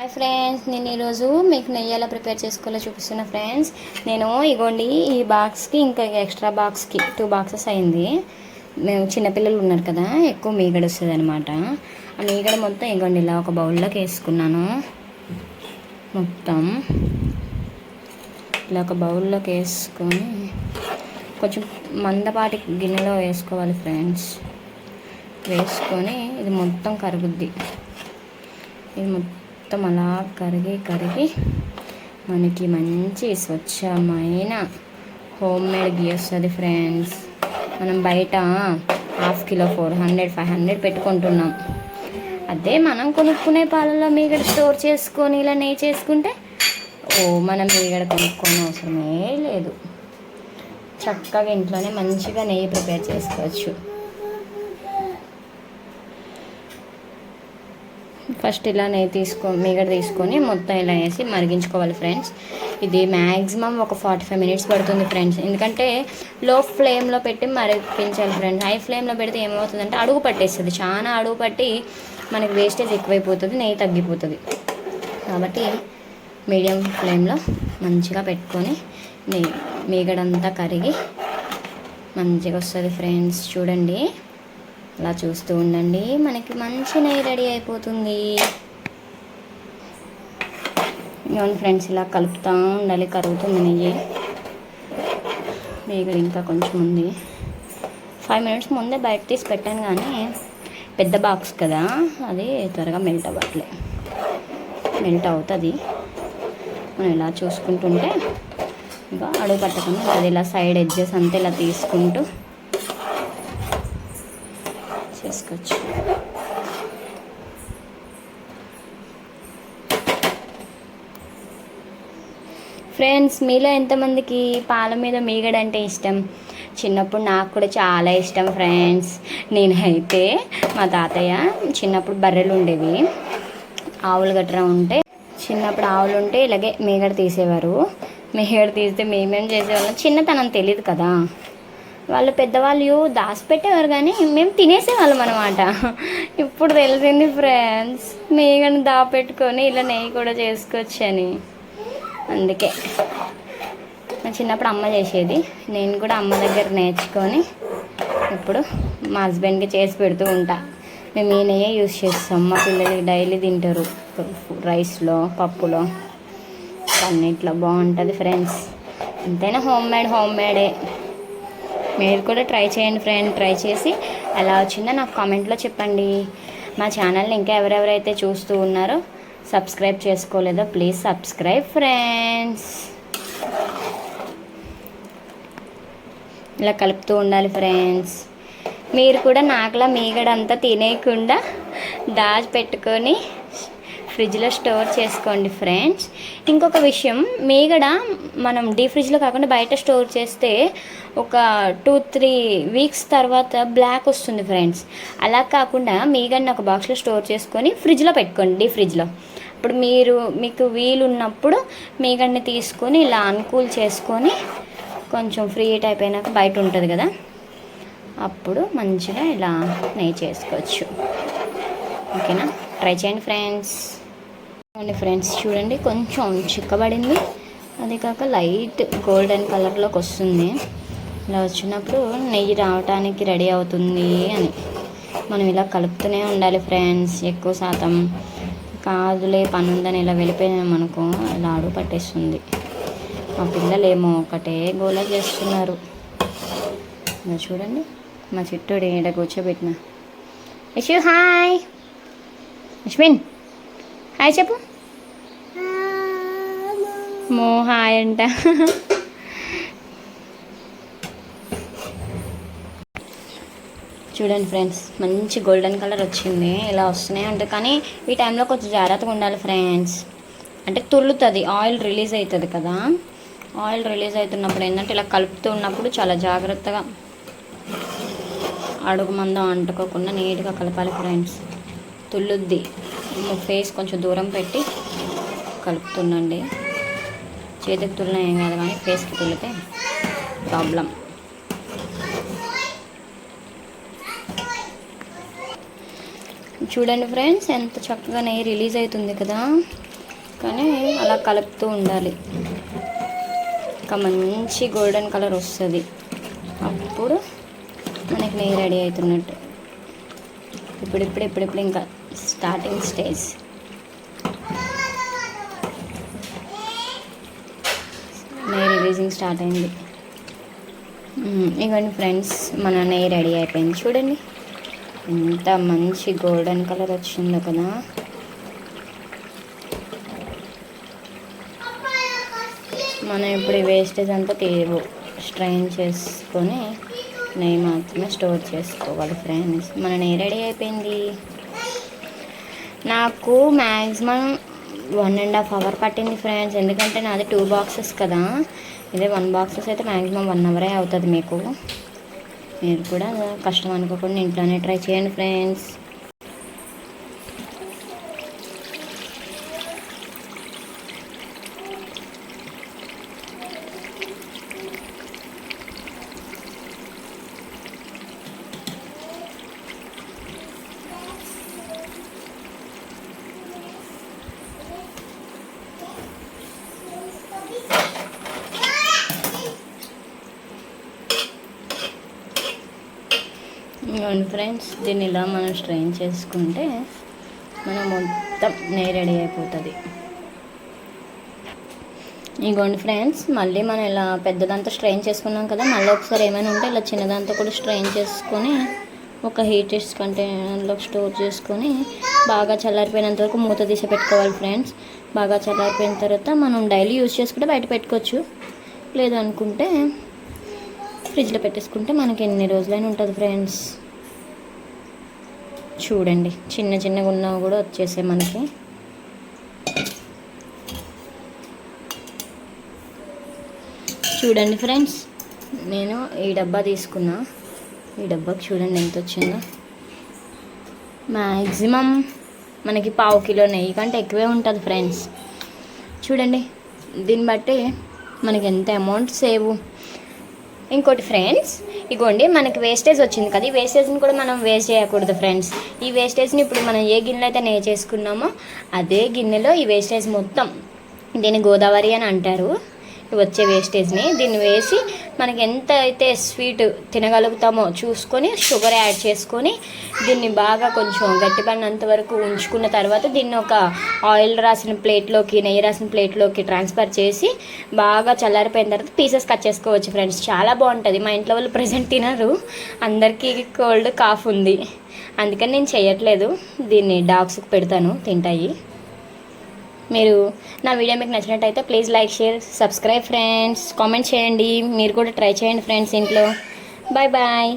Hi friends, నేను ఈరోజు మీకు నెయ్యి ఎలా ప్రిపేర్ చేసుకోవాలో చూపిస్తున్నా ఫ్రెండ్స్. నేను ఇగోండి ఈ బాక్స్కి ఇంకా ఎక్స్ట్రా బాక్స్కి 2 బాక్సెస్ అయింది. మేము చిన్నపిల్లలు ఉన్నారు కదా, ఎక్కువ మీగడ వస్తుంది అనమాట. ఆ మీగడ మొత్తం ఇగోండి ఇలా ఒక బౌల్లోకి వేసుకున్నాను. మొత్తం ఇలా ఒక బౌల్లోకి వేసుకొని కొంచెం మందపాటి గిన్నెలో వేసుకోవాలి ఫ్రెండ్స్. వేసుకొని ఇది మొత్తం కరుగుద్ది. ఇది మొత్తం అలా కరిగి మనకి మంచి స్వచ్ఛమైన హోమ్ మేడ్ గీ వస్తుంది ఫ్రెండ్స్. మనం బయట ½ కిలో 400-500 పెట్టుకుంటున్నాం. అదే మనం కొనుక్కునే పాలలో మీగడ స్టోర్ చేసుకొని ఇలా నెయ్యి చేసుకుంటే మనం మీగడ కొనుక్కోని అవసరమే లేదు. చక్కగా ఇంట్లోనే మంచిగా నెయ్యి ప్రిపేర్ చేసుకోవచ్చు. ఫస్ట్ ఇలా నెయ్యి మీగడ తీసుకొని మొత్తం ఇలా వేసి మరిగించుకోవాలి ఫ్రెండ్స్. ఇది మ్యాక్సిమం ఒక 45 మినిట్స్ పడుతుంది ఫ్రెండ్స్. ఎందుకంటే లో ఫ్లేమ్లో పెట్టి మరిగించాలి ఫ్రెండ్స్. హై ఫ్లేమ్లో పెడితే ఏమవుతుందంటే అడుగు పట్టేస్తుంది. చాలా అడుగు పట్టి మనకి వేస్టేజ్ ఎక్కువైపోతుంది, నెయ్యి తగ్గిపోతుంది. కాబట్టి మీడియం ఫ్లేమ్లో మంచిగా పెట్టుకొని మీగడంతా కరిగి మంచిగా వస్తుంది ఫ్రెండ్స్. చూడండి, అలా చూస్తూ ఉండండి, మనకి మంచి నెయ్యి రెడీ అయిపోతుంది. ఇవన్నీ ఫ్రెండ్స్ ఇలా కలుపుతూ ఉండాలి, కరుగుతుంది నెయ్యి. మీగడ ఇంకా కొంచెం ఉంది. 5 మినిట్స్ ముందే బయట తీసి పెట్టాను, కానీ పెద్ద బాక్స్ కదా, అది త్వరగా మెల్ట్ అవ్వట్లే. మెల్ట్ అవుతుంది. మనం ఇలా చూసుకుంటుంటే ఇంకా అడుగు పట్టకుండా అది ఇలా సైడ్ ఎడ్జెస్ అంతా ఇలా తీసుకుంటూ చేసుకోవచ్చు. ఫ్రెండ్స్, మీలో ఎంతమందికి పాల మీద మీగడ అంటే ఇష్టం? చిన్నప్పుడు నాకు కూడా చాలా ఇష్టం ఫ్రెండ్స్. నేనైతే మా తాతయ్య చిన్నప్పుడు బర్రెలు ఉండేవి, ఆవులు గట్రా ఉంటే, చిన్నప్పుడు ఆవులు ఉంటే ఇలాగే మీగడ తీసేవారు. మీగడ తీస్తే మేమేం చేసేవాళ్ళం, చిన్నతనం తెలియదు కదా, వాళ్ళు పెద్దవాళ్ళు దాచిపెట్టేవారు, కానీ మేము తినేసేవాళ్ళం అనమాట. ఇప్పుడు తెలిసింది ఫ్రెండ్స్, మీగని దాపెట్టుకొని ఇలా నెయ్యి కూడా చేసుకోవచ్చని. అందుకే నా చిన్నప్పుడు అమ్మ చేసేది, నేను కూడా అమ్మ దగ్గర నేర్చుకొని ఇప్పుడు మా హస్బెండ్కి చేసి పెడుతూ ఉంటా. మేము ఈ నెయ్యే యూస్ చేస్తాం. మా పిల్లలకి డైలీ తింటారు, రైస్లో, పప్పులో, అన్నిట్లో బాగుంటుంది ఫ్రెండ్స్. ఎంతైనా హోమ్ మేడే. మీరు కూడా ట్రై చేయండి ఫ్రెండ్. ట్రై చేసి ఎలా వచ్చిందో నాకు కామెంట్లో చెప్పండి. మా ఛానల్ని ఇంకా ఎవరెవరైతే చూస్తూ ఉన్నారో, సబ్స్క్రైబ్ చేసుకోలేదో ప్లీజ్ సబ్స్క్రైబ్ ఫ్రెండ్స్. ఇలా కలుపుతూ ఉండాలి ఫ్రెండ్స్. మీరు కూడా నాకులా మీగడంతా తినేయకుండా దాచిపెట్టుకొని ఫ్రిడ్జ్లో స్టోర్ చేసుకోండి ఫ్రెండ్స్. ఇంకొక విషయం, మీగడ మనం డీప్ ఫ్రిడ్జ్లో కాకుండా బయట స్టోర్ చేస్తే ఒక 2-3 వీక్స్ తర్వాత బ్లాక్ వస్తుంది ఫ్రెండ్స్. అలా కాకుండా మీగడని ఒక బాక్స్లో స్టోర్ చేసుకొని ఫ్రిడ్జ్లో పెట్టుకోండి, డీప్ ఫ్రిడ్జ్లో. అప్పుడు మీకు వీలున్నప్పుడు మీగడని తీసుకొని ఇలా అన్కూల్ చేసుకొని కొంచెం ఫ్రీ హీట్ అయిపోయినాక బయట ఉంటుంది కదా, అప్పుడు మంచిగా ఇలా నెయ్యి చేసుకోవచ్చు. ఓకేనా? ట్రై చేయండి ఫ్రెండ్స్. ఫ్రెండ్స్ చూడండి, కొంచెం చిక్కబడింది, అది కాక లైట్ గోల్డెన్ కలర్లోకి వస్తుంది. ఇలా వచ్చినప్పుడు నెయ్యి రావటానికి రెడీ అవుతుంది అని మనం ఇలా కలుపుతూనే ఉండాలి ఫ్రెండ్స్. ఎక్కువ శాతం కాదులే పని ఉందని ఇలా వెళ్ళిపోయామనుకో, ఇలా అడుగు పట్టేస్తుంది. మా పిల్లలేమో ఒకటే గోల చేస్తున్నారు. ఇలా చూడండి, మా చిట్టోడు ఈడ కూర్చోబెట్టిన. యశు హాయ్, యశ్విన్ హాయ్ చెప్పు. హాయ్ అంట. చూడండి ఫ్రెండ్స్, మంచి గోల్డెన్ కలర్ వచ్చింది. ఇలా వస్తూనే ఉంటుంది, కానీ ఈ టైంలో కొంచెం జాగ్రత్తగా ఉండాలి ఫ్రెండ్స్. అంటే తుల్లుతుంది, ఆయిల్ రిలీజ్ అవుతుంది కదా. ఆయిల్ రిలీజ్ అవుతున్నప్పుడు ఏంటంటే ఇలా కలుపుతూ ఉన్నప్పుడు చాలా జాగ్రత్తగా అడుగు మందం అంటుకోకుండా నీట్గా కలపాలి ఫ్రెండ్స్. తుల్లుద్ది. ఫేస్ కొంచెం దూరం పెట్టి కలుపుతుండండి. చేతికి తుల్లిన ఏం కాదు, కానీ ఫేస్కి తుల్లితే ప్రాబ్లం. చూడండి ఫ్రెండ్స్, ఎంత చక్కగా నెయ్యి రిలీజ్ అవుతుంది కదా. కానీ అలా కలుపుతూ ఉండాలి. ఇంకా మంచి గోల్డెన్ కలర్ వస్తుంది, అప్పుడు మనకి నెయ్యి రెడీ అవుతున్నట్టు. ఇప్పుడిప్పుడు ఇంకా స్టార్టింగ్ స్టేజ్. నెయ్యి రిలీజింగ్ స్టార్ట్ అయింది. ఇవ్వండి ఫ్రెండ్స్, మన నెయ్యి రెడీ అయిపోయింది. చూడండి ఎంత మంచి గోల్డెన్ కలర్ వచ్చిందో కదా. మనం ఇప్పుడు ఈ వేస్టేజ్ అంతా స్ట్రైన్ చేసుకొని నెయ్యి మాత్రమే స్టోర్ చేసుకోవాలి ఫ్రెండ్స్. మన నెయ్యి రెడీ అయిపోయింది. నాకు మ్యాక్సిమం 1.5 hours పట్టింది ఫ్రెండ్స్, ఎందుకంటే నాది 2 boxes కదా. ఇదే 1 boxes అయితే మ్యాక్సిమం 1 hour అవుతుంది మీకు. మీరు కూడా కష్టం అనుకోకుండా ఇంట్లోనే ట్రై చేయండి ఫ్రెండ్స్. ఇవ్వండి ఫ్రెండ్స్, దీన్ని ఇలా మనం స్ట్రెయిన్ చేసుకుంటే మనం మొత్తం నెయ్యి రెడీ అయిపోతుంది. ఇగోండి ఫ్రెండ్స్, మళ్ళీ మనం ఇలా పెద్దదంతా స్ట్రెయిన్ చేసుకున్నాం కదా, మళ్ళీ ఒకసారి ఏమైనా ఉంటే ఇలా చిన్నదంతా కూడా స్ట్రెయిన్ చేసుకొని ఒక హీటెడ్ కంటైనర్లో స్టోర్ చేసుకొని బాగా చల్లారిపోయినంత వరకు మూత తీసి పెట్టుకోవాలి ఫ్రెండ్స్. బాగా చల్లారిపోయిన తర్వాత మనం డైలీ యూజ్ చేసుకుంటే బయట పెట్టుకోవచ్చు, లేదనుకుంటే ఫ్రిడ్జ్లో పెట్టేసుకుంటే మనకి ఎన్ని రోజులైనా ఉంటుంది ఫ్రెండ్స్. చూడండి చిన్నగా ఉన్నా కూడా వచ్చేసాయి మనకి. చూడండి ఫ్రెండ్స్, నేను ఈ డబ్బా తీసుకున్నా. ఈ డబ్బాకి చూడండి ఎంత వచ్చిందో. మ్యాక్సిమం మనకి 1/2 kilo నెయ్యి కంటే ఎక్కువే ఉంటుంది ఫ్రెండ్స్. చూడండి దీన్ని బట్టి మనకి ఎంత అమౌంట్ సేవ్. ఇంకోటి ఫ్రెండ్స్, ఇగోండి మనకి వేస్టేజ్ వచ్చింది కదా, ఈ వేస్టేజ్ని కూడా మనం వేస్ట్ చేయకూడదు ఫ్రెండ్స్. ఈ వేస్టేజ్ని ఇప్పుడు మనం ఏ గిన్నెలో అయితే నెయ్యి చేసుకున్నామో అదే గిన్నెలో ఈ వేస్టేజ్ మొత్తం, దీన్ని గోదావరి అని అంటారు, వచ్చే వేస్టేజ్ని దీన్ని వేసి మనకి ఎంత అయితే స్వీట్ తినగలుగుతామో చూసుకొని షుగర్ యాడ్ చేసుకొని దీన్ని బాగా కొంచెం గట్టిపడినంత వరకు ఉంచుకున్న తర్వాత దీన్ని ఒక ఆయిల్ రాసిన ప్లేట్లోకి, నెయ్యి రాసిన ప్లేట్లోకి ట్రాన్స్ఫర్ చేసి బాగా చల్లారిపోయిన తర్వాత పీసెస్ కట్ చేసుకోవచ్చు ఫ్రెండ్స్. చాలా బాగుంటుంది. మా ఇంట్లో వాళ్ళు ప్రెజెంట్ తినరు, అందరికీ కోల్డ్ కాఫ్ ఉంది, అందుకని నేను చేయట్లేదు. దీన్ని డాగ్స్కి పెడతాను, తింటాయి. మీరు నా వీడియో మీకు నచ్చినట్టయితే please like, share, subscribe friends. Comment చేయండి, మీరు కూడా ట్రై చేయండి ఫ్రెండ్స్ ఇంట్లో. Bye bye.